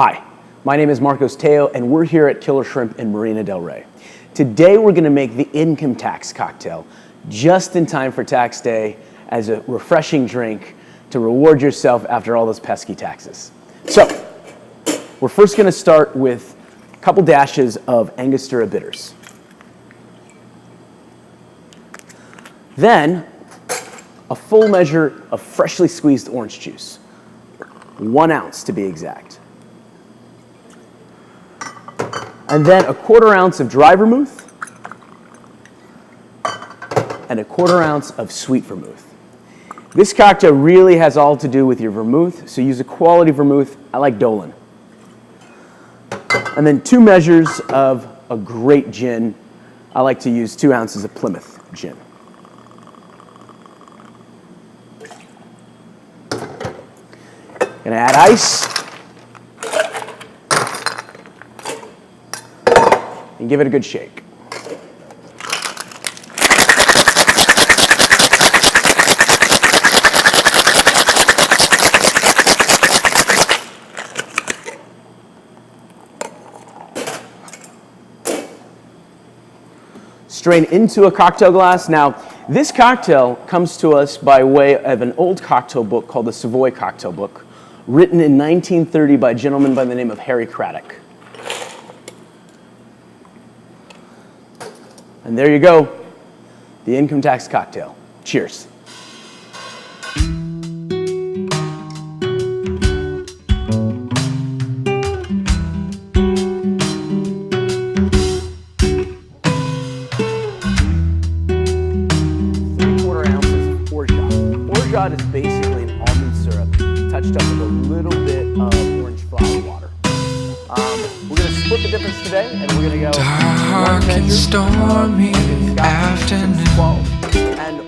Hi, my name is Marcos Tello, and we're here at Killer Shrimp in Marina del Rey. Today we're going to make the income tax cocktail just in time for tax day as a refreshing drink to reward yourself after all those pesky taxes. So, we're first going to start with a couple dashes of angostura bitters. Then, a full measure of freshly squeezed orange juice, 1 ounce to be exact. And then a 1/4 ounce of dry vermouth and a 1/4 ounce of sweet vermouth. This cocktail really has all to do with your vermouth, so use a quality vermouth. I like Dolan. And then 2 measures of a great gin. I like to use 2 ounces of Plymouth gin. Gonna add ice. And give it a good shake. Strain into a cocktail glass. Now, this cocktail comes to us by way of an old cocktail book called the Savoy Cocktail Book, written in 1930 by a gentleman by the name of Harry Craddock. And there you go, the income tax cocktail. Cheers. Three-quarter ounces of orgeat. Orgeat is basically an almond syrup touched up with a little bit of orange flower water. We're going to split the difference today, and we're going to go dark and stormy afternoon. And